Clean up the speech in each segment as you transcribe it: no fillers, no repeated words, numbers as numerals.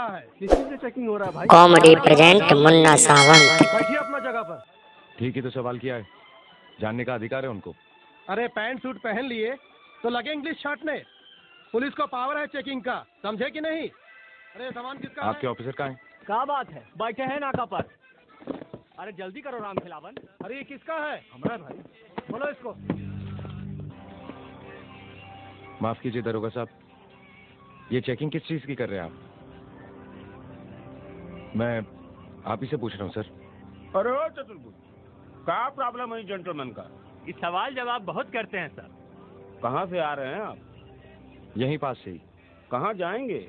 रहा है? किस चीज से चेकिंग हो रहा है भाई? Comedy present Munna Sawant. बैठिए अपना जगह पर। ठीक ही तो सवाल किया है, जानने का अधिकार है उनको। अरे पैंट सूट पहन लिए तो लगे इंग्लिश छाटने। पुलिस को पावर है चेकिंग का, समझे कि नहीं? अरे सामान किसका है? आपके ऑफिसर कहाँ हैं? क्या बात है, बैठे हैं नाका पर। अरे जल्दी करो राम खिलावन। अरे ये किसका है? हमारा भाई। बोलो इसको। माफ कीजिए दरोगा साहब, ये चेकिंग किस चीज की कर रहे हैं आप? मैं आप ही से पूछ रहा हूँ सर। अरे ओ चतुर्भुज, क्या प्रॉब्लम है जेंटलमैन का? इस सवाल जवाब बहुत करते हैं सर। कहाँ से आ रहे हैं आप? यहीं पास से ही। कहाँ जाएंगे?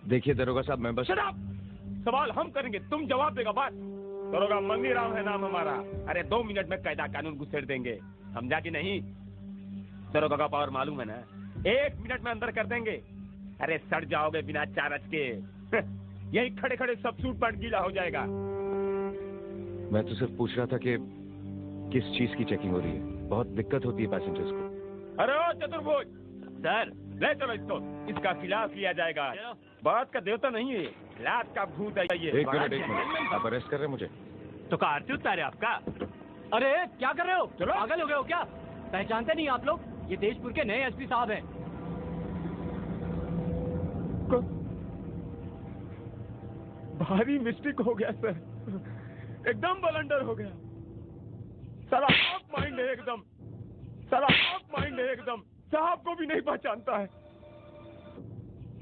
देखिए दरोगा साहब, मैं बस। Shut up! सवाल हम करेंगे, तुम जवाब देगा बस। दरोगा मंगी राम है नाम हमारा। अरे 2 मिनट में कायदा कानून घुसेड़ देंगे, समझा कि नहीं? दरोगा का पावर मालूम है ना? 1 मिनट में अंदर कर देंगे। अरे सड़ जाओगे बिना चारज के। यही खड़े खड़े सब सूट पैंट गीला हो जाएगा। मैं तो सिर्फ पूछ रहा था कि किस चीज की चेकिंग हो रही है, बहुत दिक्कत होती है पैसेंजर्स को। अरे ओ चतुर्भुज सर, ले चलो इसको, इसका खिलाफ लिया जाएगा। बात का देवता नहीं है, लात का भूत है ये। एक मिनट, आप अरेस्ट कर रहे हैं मुझे? तो कारती उतारे आपका। अरे क्या कर रहे हो? चलो। पागल हो गए हो क्या? पहचानते नहीं आप लोग? ये देशपुर के नए एसपी साहब हैं। भारी मिस्टेक हो गया सर, एकदम बलंडर हो गया। साला हाफ माइंड है एकदम, साला हाफ माइंड है एकदम, साहब को भी नहीं पहचानता है।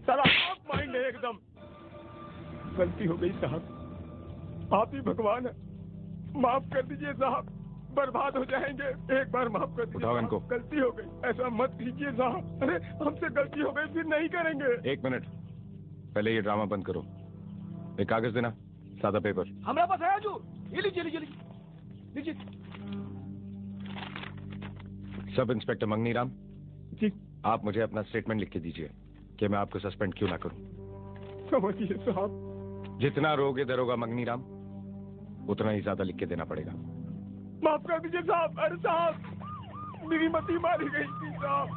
साला हाफ माइंड है एकदम। गलती हो गई साहब, आप ही भगवान है, माफ कर दीजिए साहब, बर्बाद हो जाएंगे। एक बार माफ कर दीजिए। उठाओ इनको। गलती हो गई, ऐसा मत कीजिए साहब। अरे हमसे गलती हो गई, फिर नहीं करेंगे। 1 मिनट, पहले ये ड्रामा बंद करो। एक कागज देना, सादा पेपर। हमारे पास है हजूर। ये लीजिए लीजिए लीजिए। सब इंस्पेक्टर मंगनी राम जी आप मुझे अपना स्टेटमेंट लिख के दीजिए कि मैं आपको सस्पेंड क्यों ना करूं। समझिए साहब। जितना रोगे दरोगा मंगनी राम, उतना ही ज्यादा लिख के देना पड़ेगा। माफ कर दीजिए साहब। अरे साहब, मेरी मती मारी गई थी साहब।